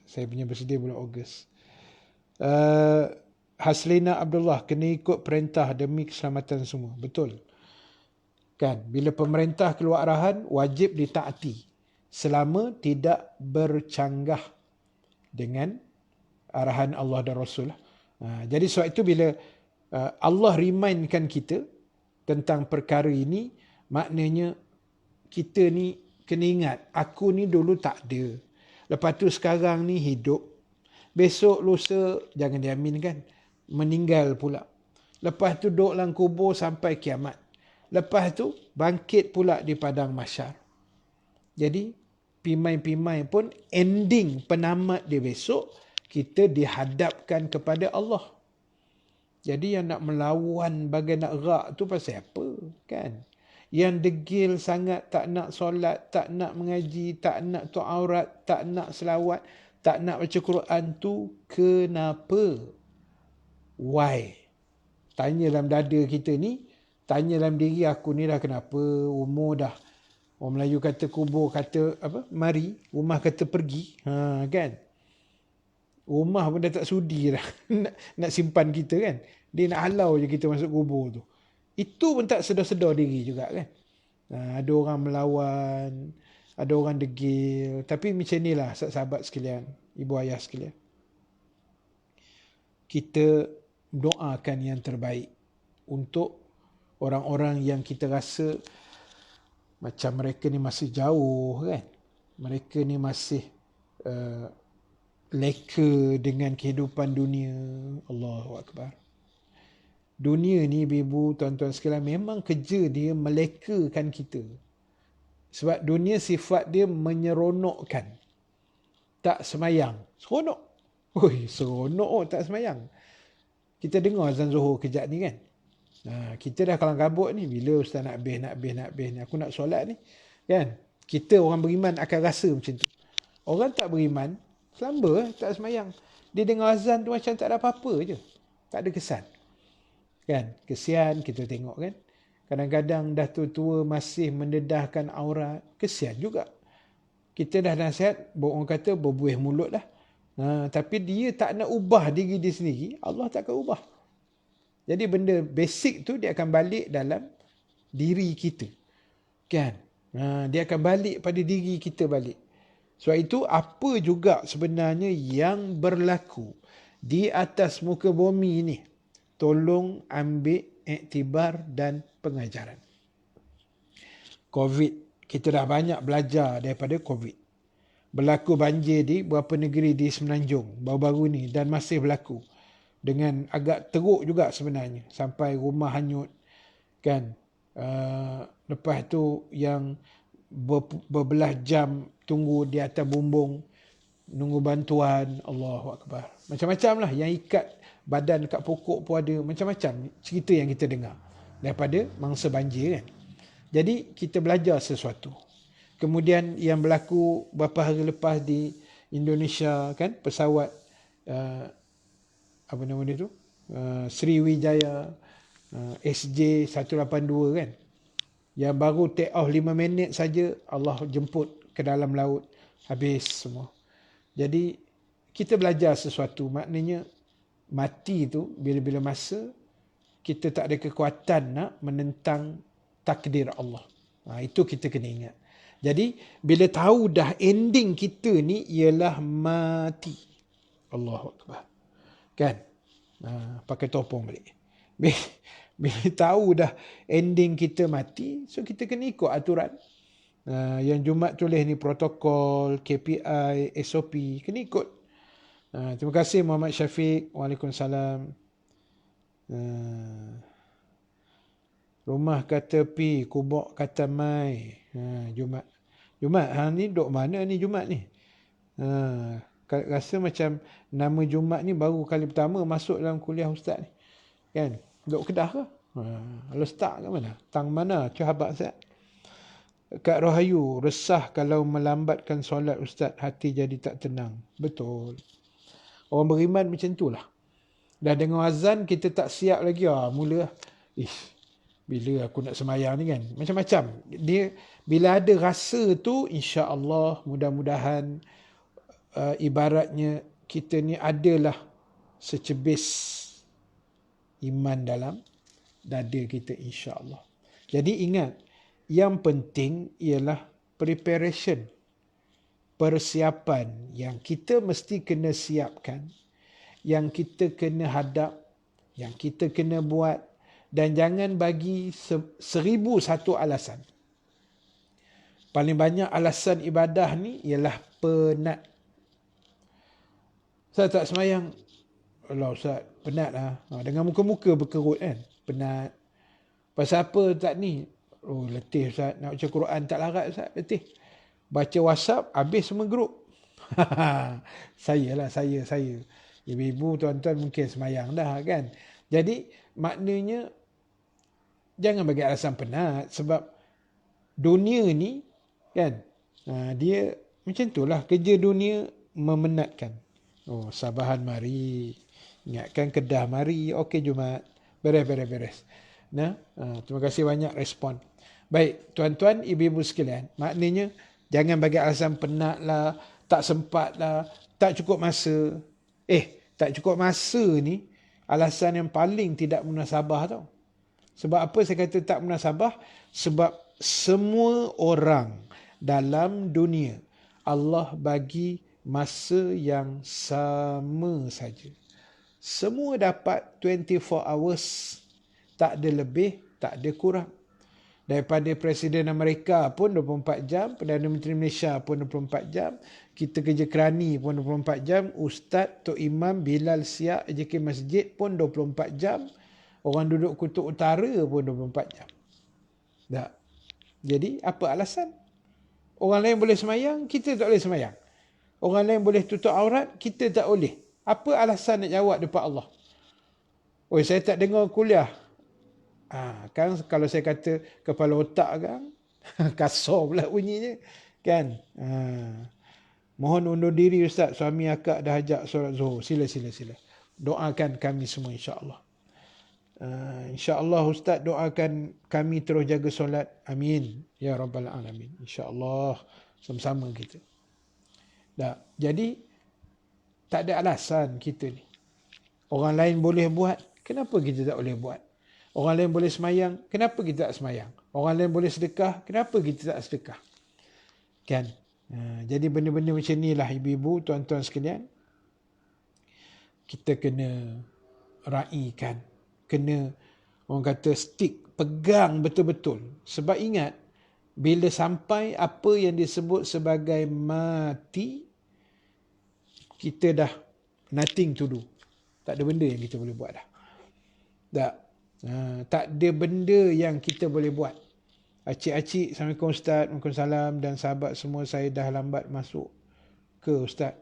Saya punya birthday bulan Ogos. Haslina Abdullah, kena ikut perintah demi keselamatan semua. Betul. Kan, bila pemerintah keluar arahan, wajib ditaati. Selama tidak bercanggah dengan arahan Allah dan Rasul. Jadi sebab itu bila Allah remindkan kita tentang perkara ini, maknanya kita ni kena ingat, aku ni dulu tak ada. Lepas tu sekarang ni hidup. Besok lusa jangan diaminkan, meninggal pula. Lepas tu duduk dalam kubur sampai kiamat. Lepas tu bangkit pula di padang mahsyar. Jadi pimai-pimai pun ending penamat dia besok, kita dihadapkan kepada Allah. Jadi yang nak melawan bagai nak rak tu pasal apa? Kan? Yang degil sangat tak nak solat, tak nak mengaji, tak nak tuak aurat, tak nak selawat, tak nak baca Quran tu kenapa? Why? Tanya dalam dada kita ni, tanya dalam diri aku ni dah kenapa? Umur dah, orang Melayu kata kubur kata apa? Mari, rumah kata pergi. Kan? Rumah pun dah tak sudi dah nak simpan kita kan. Dia nak halau je kita masuk kubur tu. Itu pun tak sedar-sedar diri juga kan. Ada orang melawan, ada orang degil. Tapi macam inilah sahabat sekalian, ibu ayah sekalian. Kita doakan yang terbaik untuk orang-orang yang kita rasa macam mereka ni masih jauh kan. Mereka ni masih leka dengan kehidupan dunia. Allahu Akbar. Dunia ni ibu, tuan-tuan sekalian, memang kerja dia melekakan kita. Sebab dunia sifat dia menyeronokkan. Tak semayang. Seronok. Seronok tak semayang. Kita dengar azan Zuhur kejap ni kan. Kita dah kalang kabut ni. Bila Ustaz nak habis ni. Aku nak solat ni. Kan? Kita orang beriman akan rasa macam tu. Orang tak beriman, selamba tak semayang. Dia dengar azan tu macam tak ada apa-apa je. Tak ada kesan. Kan? Kesian kita tengok kan. Kadang-kadang dah tua-tua masih mendedahkan aurat. Kesian juga. Kita dah nasihat, orang kata berbuih mulut lah. Tapi dia tak nak ubah diri dia sendiri, Allah tak akan ubah. Jadi benda basic tu dia akan balik dalam diri kita. Kan? Dia akan balik pada diri kita balik. Sebab itu apa juga sebenarnya yang berlaku di atas muka bumi ni, tolong ambil iktibar dan pengajaran. COVID, kita dah banyak belajar daripada COVID. Berlaku banjir di beberapa negeri di Semenanjung baru-baru ni dan masih berlaku. Dengan agak teruk juga sebenarnya. Sampai rumah hanyut. Kan? Lepas tu yang berbelah jam tunggu di atas bumbung. Nunggu bantuan. Allahu Akbar. Macam-macam lah. Yang ikat badan dekat pokok pun ada. Macam-macam cerita yang kita dengar. Daripada mangsa banjir kan. Jadi kita belajar sesuatu. Kemudian yang berlaku beberapa hari lepas di Indonesia kan, pesawat apa nama dia tu, Sriwijaya SJ182 kan, yang baru take off 5 minit saja Allah jemput ke dalam laut, habis semua. Jadi kita belajar sesuatu, maknanya mati tu bila-bila masa kita tak ada kekuatan nak menentang takdir Allah. Itu kita kena ingat. Jadi, bila tahu dah ending kita ni ialah mati. Allahu Akbar. Kan? Pakai topong balik. Bila tahu dah ending kita mati, so kita kena ikut aturan. Yang Jumaat tulis ni protokol, KPI, SOP, kena ikut. Terima kasih Muhammad Syafiq. Waalaikumsalam. Rumah kata pi, kubok kata mai. Jumaat ni duk mana ni Jumaat ni? Rasa macam nama Jumaat ni baru kali pertama masuk dalam kuliah ustaz ni. Kan? Duk Kedah ke? Kalau start ke mana? Tang mana? Cahabak Ustaz. Kak Rohayu, resah kalau melambatkan solat ustaz, hati jadi tak tenang. Betul. Orang beriman macam tu lah. Dah dengar azan, kita tak siap lagi. Mula bila aku nak semayang ni kan. Macam-macam. Dia bila ada rasa tu, insya-Allah mudah-mudahan ibaratnya kita ni adalah secebis iman dalam dada kita, insya-Allah. Jadi ingat, yang penting ialah preparation, persiapan yang kita mesti kena siapkan, yang kita kena hadap, yang kita kena buat, dan jangan bagi 1001 alasan. Paling banyak alasan ibadah ni ialah penat. Saya tak semayang. Allah Ustaz, penat lah. Dengan muka-muka berkerut kan. Penat. Pasal apa tak ni? Oh letih Ustaz. Nak baca Quran tak larat Ustaz. Letih. Baca WhatsApp habis semua grup. Saya. Ibu-ibu, tuan-tuan mungkin semayang dah kan. Jadi maknanya jangan bagi alasan penat. Sebab dunia ni kan, dia macam itulah. Kerja dunia memenatkan. Oh, Sabahan mari. Ingatkan Kedah mari. Okey Jumaat. Beres. Terima kasih banyak respon. Baik, tuan-tuan, ibu-ibu sekalian. Maknanya, jangan bagi alasan penat lah, tak sempat lah, tak cukup masa. Tak cukup masa ni, alasan yang paling tidak munasabah tau. Sebab apa saya kata tak munasabah? Sebab semua orang dalam dunia, Allah bagi masa yang sama saja. Semua dapat 24 hours. Tak ada lebih, tak ada kurang. Daripada Presiden Amerika pun 24 jam, Perdana Menteri Malaysia pun 24 jam, kita kerja kerani pun 24 jam, Ustaz, Tok Imam, Bilal Siak, JK Masjid pun 24 jam, orang duduk Kutub Utara pun 24 jam. Tak. Jadi, apa alasan? Orang lain boleh semayang, kita tak boleh semayang. Orang lain boleh tutup aurat, kita tak boleh. Apa alasan nak jawab depan Allah? Saya tak dengar kuliah. Kan kalau saya kata kepala otak kan, kasar pula bunyinya. Kan? Mohon undur diri Ustaz, suami akak dah ajak solat Zuhur. Sila. Doakan kami semua insya-Allah. InsyaAllah Ustaz doakan kami terus jaga solat. Amin. Ya Rabbal Alamin. InsyaAllah. sama-sama kita. Jadi tak ada alasan kita ni. Orang lain boleh buat, kenapa kita tak boleh buat? Orang lain boleh semayang, kenapa kita tak semayang? Orang lain boleh sedekah, kenapa kita tak sedekah? Kan? Jadi benda-benda macam ni lah ibu-ibu, tuan-tuan sekalian, kita kena raikan, kena orang kata stick, pegang betul-betul. Sebab ingat, bila sampai apa yang disebut sebagai mati, kita dah nothing to do. Tak ada benda yang kita boleh buat dah. Tak ada benda yang kita boleh buat. Acik-acik, Assalamualaikum Ustaz, Waalaikumsalam, dan sahabat semua, saya dah lambat masuk ke Ustaz.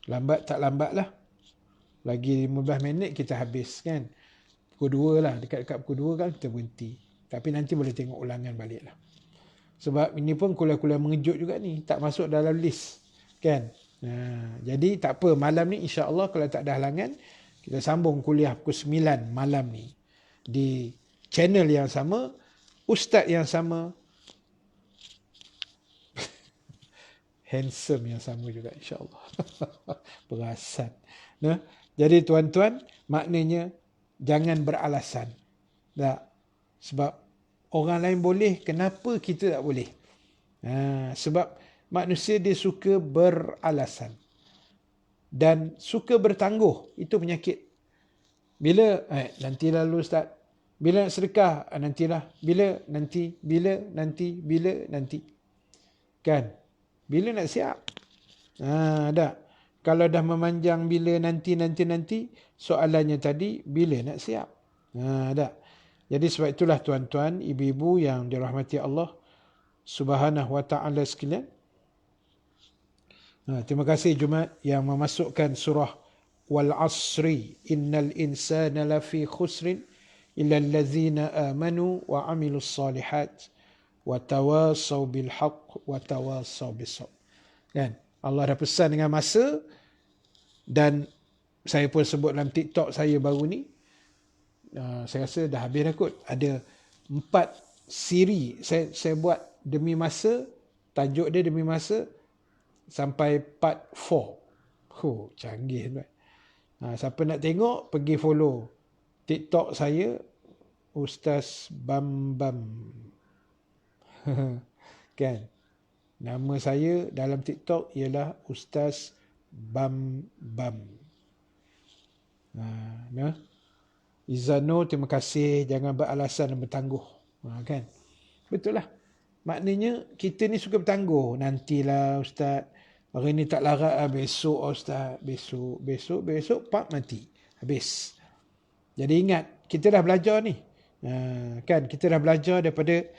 Lambat tak lambat lah. Lagi 15 minit kita habis kan. Pukul 2 lah, dekat-dekat pukul 2 kan kita berhenti. Tapi nanti boleh tengok ulangan balik lah. Sebab ini pun kuliah-kuliah mengejut juga ni. Tak masuk dalam list. Kan? Jadi tak apa, malam ni insya-Allah kalau tak ada halangan, kita sambung kuliah pukul 9 malam ni. Di channel yang sama, ustaz yang sama, handsome yang sama juga insya-Allah. Perasan. Jadi tuan-tuan, maknanya jangan beralasan. Sebab orang lain boleh, kenapa kita tak boleh? Sebab manusia dia suka beralasan. Dan suka bertangguh. Itu penyakit. Bila? Nanti lalu Ustaz. Bila nak sedekah? Nantilah. Bila? Nanti. Bila? Nanti. Bila? Nanti. Kan? Bila nak siap? Dah. Kalau dah memanjang bila nanti, soalannya tadi, bila nak siap? Dah. Jadi sebab itulah tuan-tuan, ibu-ibu yang dirahmati Allah Subhanahu wa ta'ala sekalian. Terima kasih Jumaat yang memasukkan surah Wal Asri Innal Insana Lafi Khusrin Illa Allazina Amanu Wa Amilus Salihat Wa Tawasaw Bil Haqq Wa Tawasaw Bis Sabr. Kan? Allah dah pesan dengan masa, dan saya pun sebut dalam TikTok saya baru ni, saya rasa dah habis dah kot. Ada 4 siri saya buat demi masa, tajuk dia demi masa, sampai part 4. Canggih tuan. Siapa nak tengok, pergi follow TikTok saya, Ustaz Bambam. Kan? Nama saya dalam TikTok ialah Ustaz Bambam. Izano, terima kasih. Jangan beralasan dan bertangguh. Kan? Betul lah. Maknanya kita ni suka bertangguh. Nantilah Ustaz. Hari ni tak larat, besok Ustaz. Besok, pak mati. Habis. Jadi ingat, kita dah belajar ni. Kan? Kita dah belajar daripada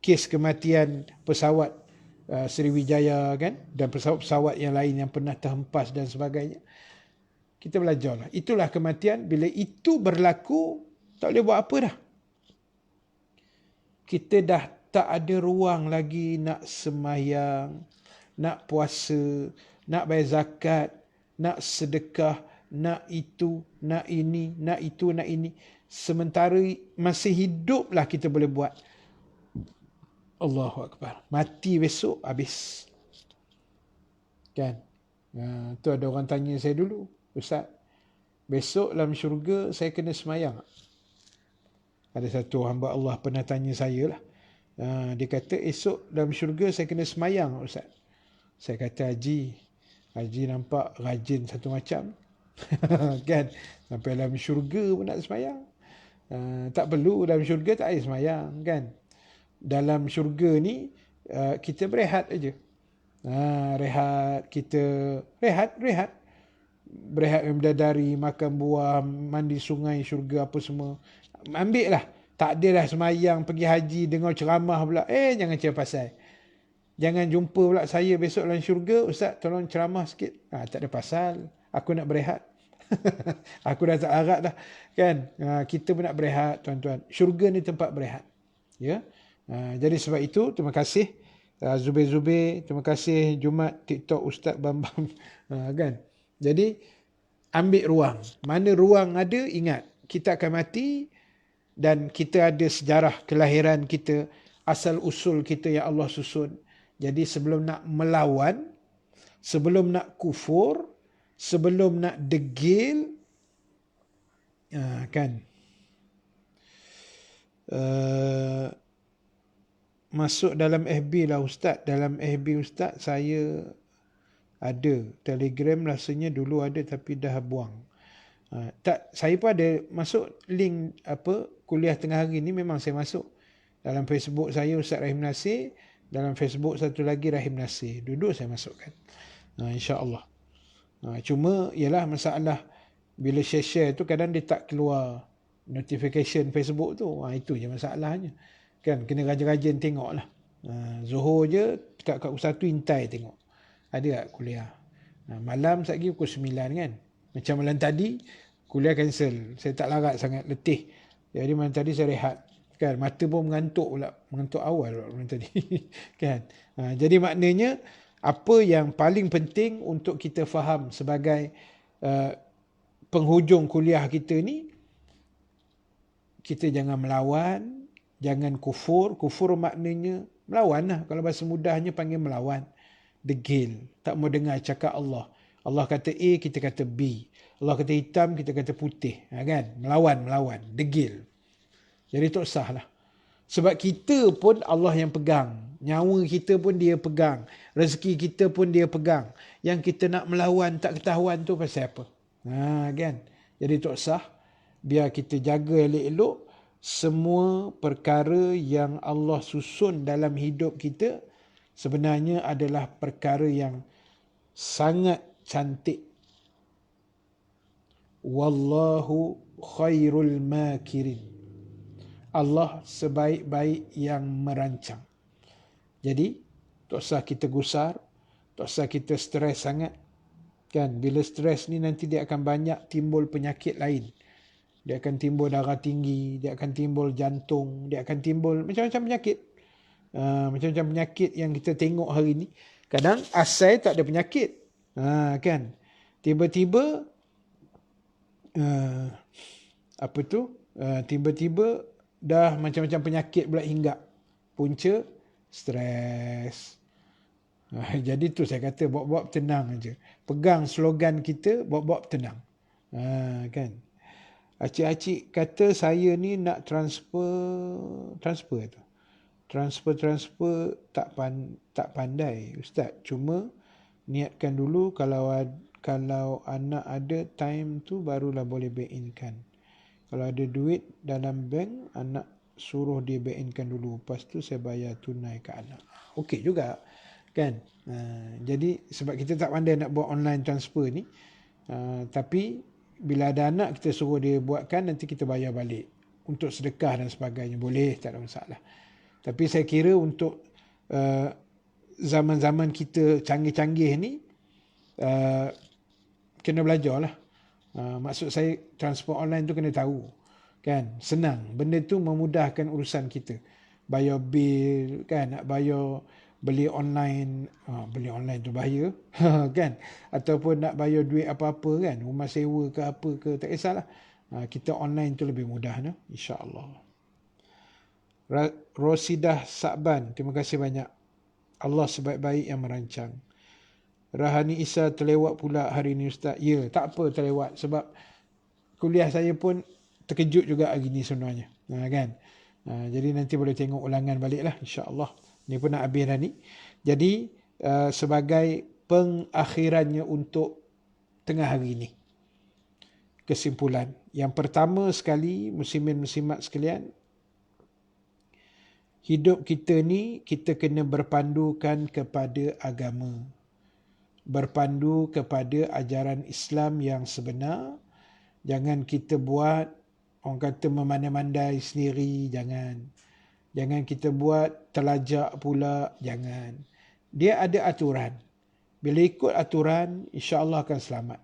kes kematian pesawat Sriwijaya kan, dan pesawat-pesawat yang lain yang pernah terhempas dan sebagainya. Kita belajarlah. Itulah kematian. Bila itu berlaku, tak boleh buat apa dah. Kita dah tak ada ruang lagi nak sembahyang, nak puasa, nak bayar zakat, nak sedekah, nak itu, nak ini, nak itu, nak ini. Sementara masih hiduplah kita boleh buat. Allahu Akbar. Mati besok, habis. Kan? Tu ada orang tanya saya dulu, Ustaz, besok dalam syurga saya kena semayang? Ada satu hamba Allah pernah tanya saya lah. Dia kata, esok dalam syurga saya kena semayang, Ustaz. Saya kata, Haji nampak rajin satu macam. Kan? Sampai dalam syurga pun nak semayang. Tak perlu, dalam syurga tak payah semayang. Kan? Dalam syurga ni kita berehat aja. Rehat, kita rehat berehat bidadari, makan buah, mandi sungai syurga apa semua. Ambil lah. Tak adalah semayang, pergi haji, dengar ceramah pula. Jangan cerita pasal. Jangan jumpa pula saya besok dalam syurga, Ustaz tolong ceramah sikit. Tak ada pasal. Aku nak berehat. Aku dah tak larat dah. Kan? Kita pun nak berehat, tuan-tuan. Syurga ni tempat berehat. Ya. Jadi sebab itu, terima kasih Zubair, terima kasih Jumaat TikTok Ustaz Bambam. Kan? Jadi ambil ruang. Mana ruang ada, ingat kita akan mati, dan kita ada sejarah kelahiran kita, asal usul kita yang Allah susun. Jadi sebelum nak melawan, sebelum nak kufur, sebelum nak degil, kan, masuk dalam FB lah Ustaz. Dalam FB Ustaz saya ada. Telegram rasanya dulu ada tapi dah buang. Tak, saya pun ada masuk link kuliah tengah hari ni, memang saya masuk. Dalam Facebook saya Ustaz Rahim Nasir, dalam Facebook satu lagi Rahim Nasir. Duduk saya masukkan. InsyaAllah. Cuma ialah masalah bila share tu kadang dia tak keluar notification Facebook tu. Itu je masalahnya. Kan kena rajin-rajin tengok lah. Zuhur je kat U1 intai tengok. Ada tak kuliah? Malam sekejap lagi pukul 9 kan. Macam malam tadi kuliah cancel. Saya tak larat sangat, letih. Jadi malam tadi saya rehat. Kan mata pun mengantuk pula. Mengantuk awal pula malam tadi. Kan. Jadi maknanya apa yang paling penting untuk kita faham sebagai penghujung kuliah kita ni, kita jangan melawan, jangan kufur. Kufur maknanya melawan lah. Kalau bahasa mudahnya panggil melawan. Degil. Tak mau dengar cakap Allah. Allah kata A, kita kata B. Allah kata hitam, kita kata putih. Kan? Melawan. Degil. Jadi tak sah lah. Sebab kita pun Allah yang pegang. Nyawa kita pun dia pegang. Rezeki kita pun dia pegang. Yang kita nak melawan tak ketahuan tu pasal apa? Kan? Jadi tak sah. Biar kita jaga elok-elok semua perkara yang Allah susun dalam hidup kita sebenarnya adalah perkara yang sangat cantik. Wallahu khairul makirin. Allah sebaik-baik yang merancang. Jadi, tak usah kita gusar, tak usah kita stres sangat. Kan, bila stres ni nanti dia akan banyak timbul penyakit lain. Dia akan timbul darah tinggi, dia akan timbul jantung, dia akan timbul macam-macam penyakit. Macam-macam penyakit yang kita tengok hari ni. Kadang asal tak ada penyakit. Kan, tiba-tiba tiba-tiba dah macam-macam penyakit pula hinggap. Punca stres. Jadi tu saya kata buat-buat tenang aja. Pegang slogan kita, buat-buat tenang. Kan. Acik-acik kata saya ni nak transfer tu. Transfer tak pandai Ustaz. Cuma niatkan dulu kalau anak ada time tu barulah boleh back in kan. Kalau ada duit dalam bank, anak suruh dia back in kan dulu. Lepas tu saya bayar tunai ke anak. Okey juga. Kan? Jadi sebab kita tak pandai nak buat online transfer ni. Tapi bila ada anak, kita suruh dia buatkan, nanti kita bayar balik. Untuk sedekah dan sebagainya. Boleh, tak ada masalah. Tapi saya kira untuk zaman-zaman kita canggih-canggih ni, kena belajar lah. Maksud saya transport online tu kena tahu. Kan? Senang. Benda tu memudahkan urusan kita. Bayar bil, kan? Nak bayar beli online. Beli online tu bahaya. Kan? Ataupun nak bayar duit apa-apa kan? Rumah sewa ke apa ke. Tak kisahlah. Kita online tu lebih mudah. No? InsyaAllah. Rosidah Sakban. Terima kasih banyak. Allah sebaik-baik yang merancang. Rahani Isa terlewat pula hari ni Ustaz. Ya, tak apa terlewat. Sebab kuliah saya pun terkejut juga hari ni sebenarnya. Kan? Jadi nanti boleh tengok ulangan balik lah insyaAllah. Ni pun nak habis dah ni. Jadi sebagai pengakhirannya untuk tengah hari ni. Kesimpulan. Yang pertama sekali, muslimin-muslimat sekalian. Hidup kita ni, kita kena berpandukan kepada agama. Berpandu kepada ajaran Islam yang sebenar. Jangan kita buat, orang kata memandai-mandai sendiri, jangan. Jangan kita buat terlajak pula, jangan. Dia ada aturan. Bila ikut aturan, insya-Allah akan selamat.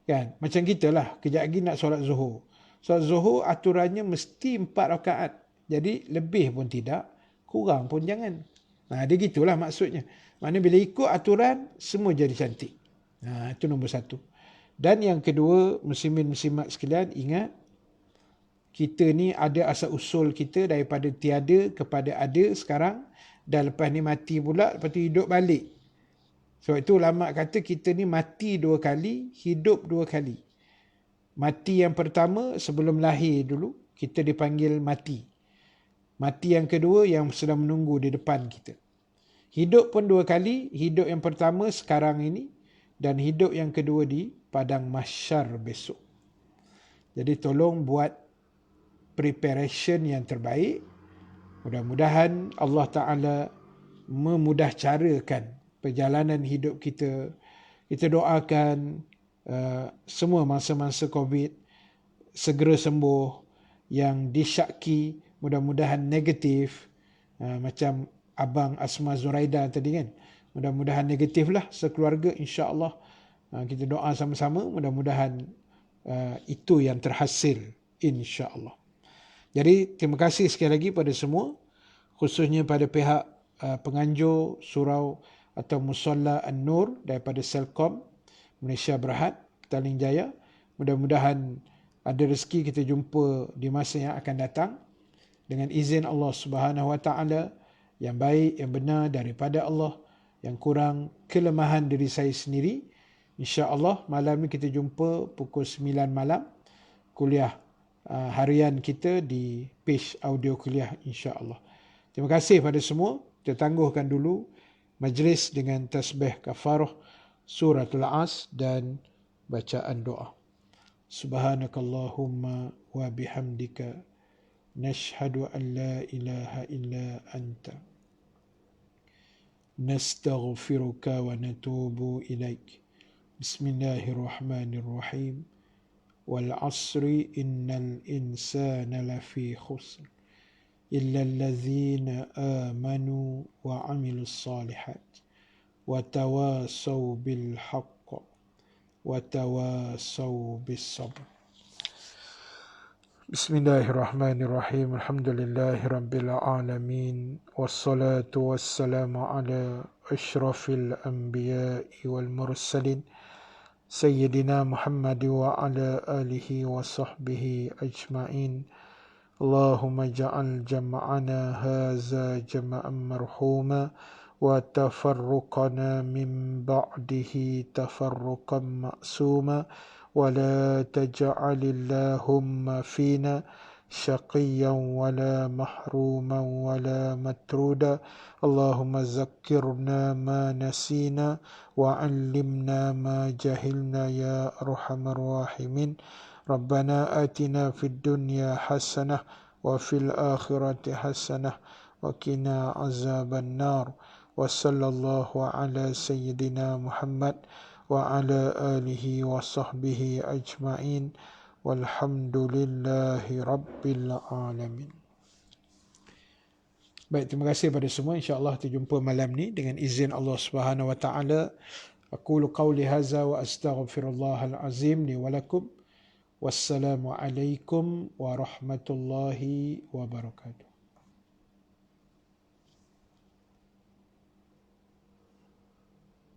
Kan? Macam kita lah, kejap lagi nak solat Zuhur. Solat Zuhur aturannya mesti 4 rakaat. Jadi lebih pun tidak, kurang pun jangan. Dia gitulah maksudnya. Maknanya bila ikut aturan, semua jadi cantik. Itu nombor 1. Dan yang kedua, muslimin-muslimat sekalian, ingat, kita ni ada asal usul kita daripada tiada kepada ada sekarang. dan lepas ni mati pula, lepas tu hidup balik. Sebab itu ulama kata kita ni mati 2 kali, hidup 2 kali. Mati yang pertama sebelum lahir dulu, kita dipanggil mati. Mati yang kedua yang sedang menunggu di depan kita. Hidup pun 2 kali, hidup yang pertama sekarang ini dan hidup yang kedua di padang mahsyar besok. Jadi tolong buat preparation yang terbaik. Mudah-mudahan Allah Ta'ala memudah carakan perjalanan hidup kita. Kita doakan semua masa-masa COVID segera sembuh, yang disyaki mudah-mudahan negatif, macam Abang Asma Zuraida tadi kan, mudah-mudahan negatif lah sekeluarga, insya-Allah. Kita doa sama-sama mudah-mudahan itu yang terhasil, insya-Allah. Jadi terima kasih sekali lagi pada semua, khususnya pada pihak penganjur surau atau Musalla An-Nur daripada Selcom Malaysia Berhad Petaling Jaya. Mudah-mudahan ada rezeki kita jumpa di masa yang akan datang dengan izin Allah Subhanahu Wa Taala, yang baik, yang benar daripada Allah, yang kurang kelemahan diri saya sendiri. Insya-Allah malam ni kita jumpa pukul 9 malam kuliah harian kita di page audio kuliah, insya-Allah. Terima kasih pada semua. Kita tangguhkan dulu majlis dengan tasbih kafarah suratul As dan bacaan doa. Subhanakallahumma wa bihamdika nashhadu an la ilaha illa anta nastaghfiruka wa natubu ilaik. Bismillahirrahmanirrahim. Wal asri innal insana lafi khusr illa allazina amanu wa amilus salihat wa tawasaw bil haqq wa tawasaw bis sabr. Bismillahirrahmanirrahim. Alhamdulillahi rabbil alamin, wassalatu wassalamu ala asyrafil anbiya'i wal mursalin Sayyidina Muhammad wa ala alihi wa sahbihi ajma'in. Allahumma ja'al jam'ana haza jam'an marhuma wa tafarruqana min ba'dihi tafarruqan ma'suma wa la taj'alillahumma fina syaqiyyan wa la mahruman wa la matruda. Allahumma zakkirna ma nasina wa 'allimna ma jahilna ya arhamar rahimin. Rabbana atina fid dunya hasanah wa fil akhirati hasanah wa qina azaban nar. Wa sallallahu ala sayyidina Muhammad wa ala alihi wa sahbihi ajma'in. Walhamdulillahi rabbil alamin. Baik, terima kasih pada semua. InsyaAllah kita jumpa malam ni dengan izin Allah Subhanahu Wa Taala. Aqulu qawli hadza wa astaghfirullahal azim li wa lakum. Wassalamu alaikum warahmatullahi wabarakatuh.